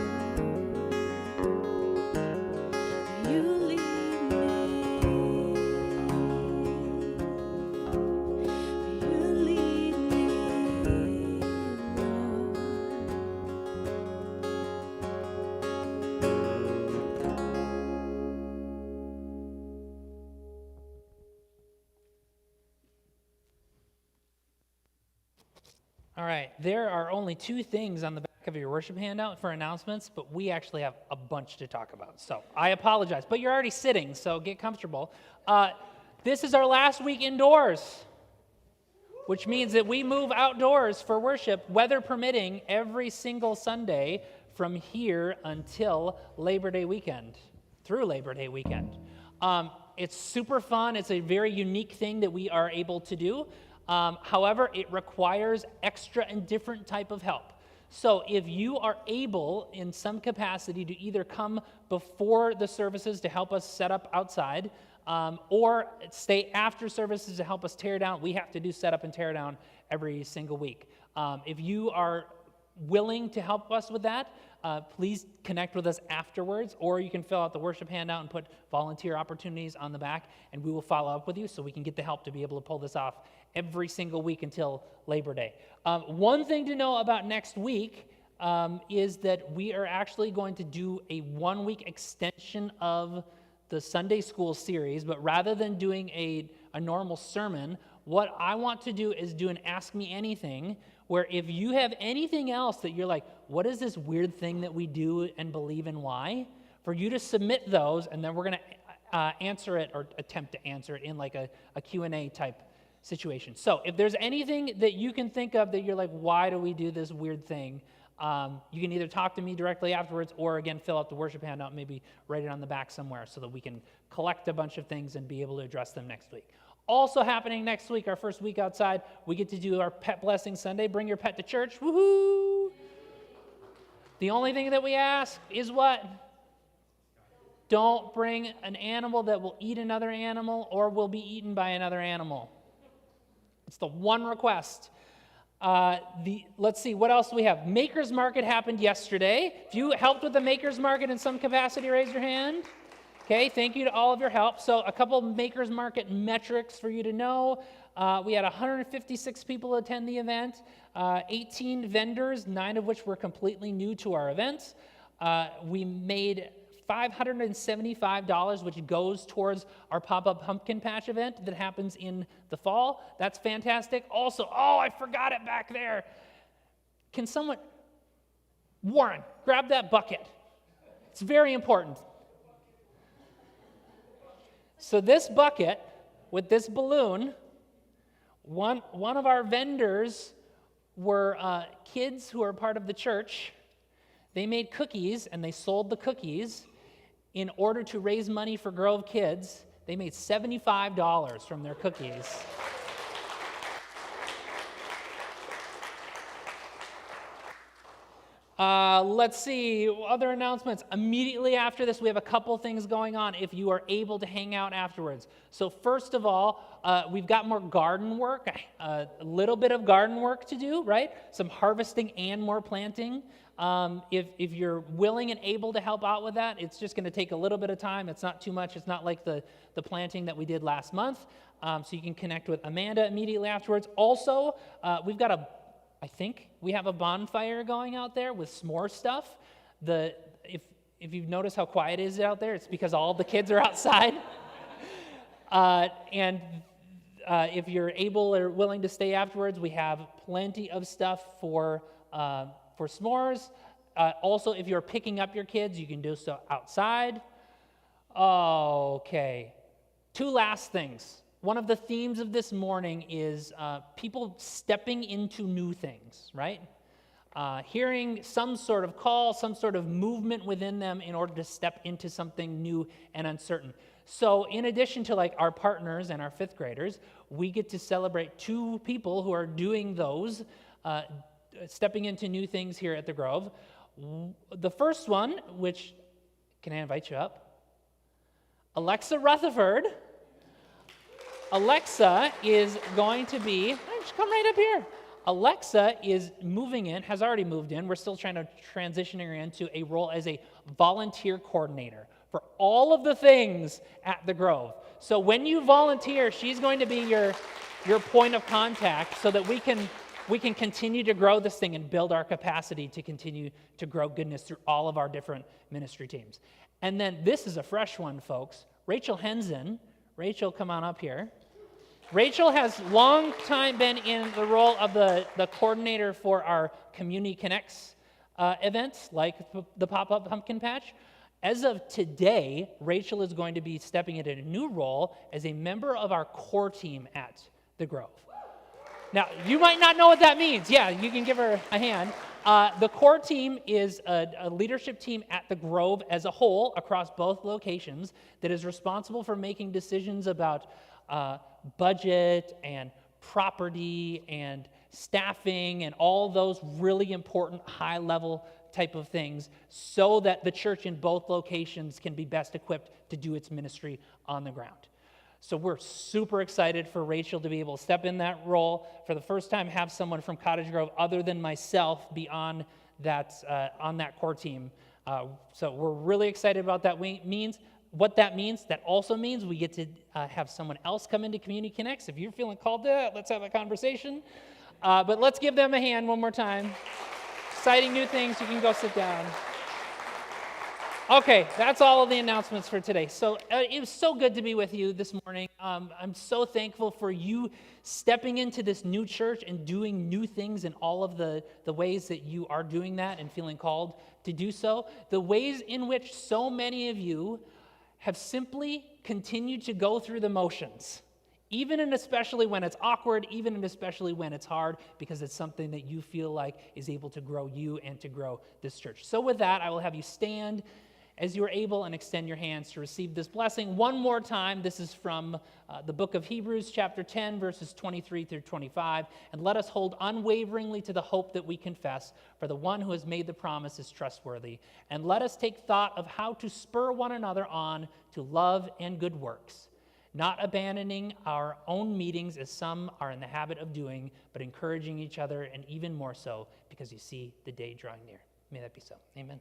You lead me, you lead me, Lord. All right, there are only two things on the back of your worship handout for announcements, but we actually have a bunch to talk about. So I apologize, but you're already sitting, so get comfortable. This is our last week indoors, which means that we move outdoors for worship, weather permitting, every single Sunday from here until Labor Day weekend, through Labor Day weekend. It's super fun. It's a very unique thing that we are able to do. However, it requires extra and different type of help. So if you are able in some capacity to either come before the services to help us set up outside, or stay after services to help us tear down, we have to do set up and tear down every single week. If you are willing to help us with that, please connect with us afterwards, or you can fill out the worship handout and put volunteer opportunities on the back, and we will follow up with you so we can get the help to be able to pull this off every single week until Labor Day. One thing to know about next week, is that we are actually going to do a 1-week extension of the Sunday school series, but rather than doing a normal sermon, what I want to do is do an Ask Me Anything, where if you have anything else that you're like, what is this weird thing that we do and believe and why? For you to submit those, and then we're going to answer it or attempt to answer it in like a Q&A type situation. So if there's anything that you can think of that you're like, why do we do this weird thing? You can either talk to me directly afterwards or, again, fill out the worship handout, maybe write it on the back somewhere so that we can collect a bunch of things and be able to address them next week. Also happening next week, our first week outside, we get to do our Pet Blessing Sunday. Bring your pet to church. Woohoo! The only thing that we ask is what? Don't bring an animal that will eat another animal or will be eaten by another animal. It's the one request. Let's see, what else do we have? Maker's Market happened yesterday. If you helped with the Maker's Market in some capacity, raise your hand. Okay, thank you to all of your help. So a couple Maker's Market metrics for you to know. We had 156 people attend the event, 18 vendors, 9 of which were completely new to our event. We made $575, which goes towards our pop-up pumpkin patch event that happens in the fall. That's fantastic. Also, I forgot it back there. Can someone, Warren, grab that bucket. It's very important. So this bucket with this balloon, one of our vendors were kids who are part of the church. They made cookies and they sold the cookies. In order to raise money for Grove Kids, they made $75 from their cookies. Let's see, other announcements. Immediately after this, we have a couple things going on if you are able to hang out afterwards. So first of all, we've got more garden work, a little bit of garden work to do, right? Some harvesting and more planting. If you're willing and able to help out with that, it's just going to take a little bit of time. It's not too much. It's not like the planting that we did last month. So you can connect with Amanda immediately afterwards. Also, I think we have a bonfire going out there with s'more stuff. If you've noticed how quiet it is out there, it's because all the kids are outside. If you're able or willing to stay afterwards, we have plenty of stuff for s'mores. Also, if you're picking up your kids, you can do so outside. Okay. 2 last things. One of the themes of this morning is people stepping into new things, right? Hearing some sort of call, some sort of movement within them in order to step into something new and uncertain. So in addition to like our partners and our 5th graders, we get to celebrate 2 people who are doing those, stepping into new things here at the Grove. The first one, which, can I invite you up? Alexa Rutherford. Alexa is going to be, just come right up here. Alexa is moving in, has already moved in. We're still trying to transition her into a role as a volunteer coordinator for all of the things at the Grove. So when you volunteer, she's going to be your point of contact so that we can continue to grow this thing and build our capacity to continue to grow goodness through all of our different ministry teams. And then this is a fresh one, folks. Rachel Henson. Rachel, come on up here. Rachel has long time been in the role of the coordinator for our Community Connects events, like the Pop-Up Pumpkin Patch. As of today, Rachel is going to be stepping into a new role as a member of our core team at the Grove. Now, you might not know what that means. Yeah, you can give her a hand. The core team is a leadership team at the Grove as a whole across both locations that is responsible for making decisions about budget and property and staffing and all those really important high-level type of things so that the church in both locations can be best equipped to do its ministry on the ground. So we're super excited for Rachel to be able to step in that role. For the first time, have someone from Cottage Grove other than myself be on that core team. So we're really excited about that. What that means, that also means we get to have someone else come into Community Connects. If you're feeling called to that, let's have a conversation. But let's give them a hand one more time. exciting new things. You can go sit down. Okay, that's all of the announcements for today. So it was so good to be with you this morning. I'm so thankful for you stepping into this new church and doing new things in all of the ways that you are doing that and feeling called to do so. The ways in which so many of you have simply continued to go through the motions, even and especially when it's awkward, even and especially when it's hard, because it's something that you feel like is able to grow you and to grow this church. So with that, I will have you stand as you are able and extend your hands to receive this blessing. One more time, this is from the book of Hebrews, chapter 10, verses 23 through 25. And let us hold unwaveringly to the hope that we confess, for the one who has made the promise is trustworthy. And let us take thought of how to spur one another on to love and good works, not abandoning our own meetings as some are in the habit of doing, but encouraging each other, and even more so because you see the day drawing near. May that be so. Amen.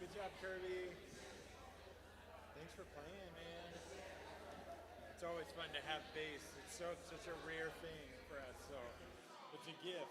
Good job, Kirby. Thanks for playing, man. It's always fun to have bass. It's such a rare thing for us, so it's a gift.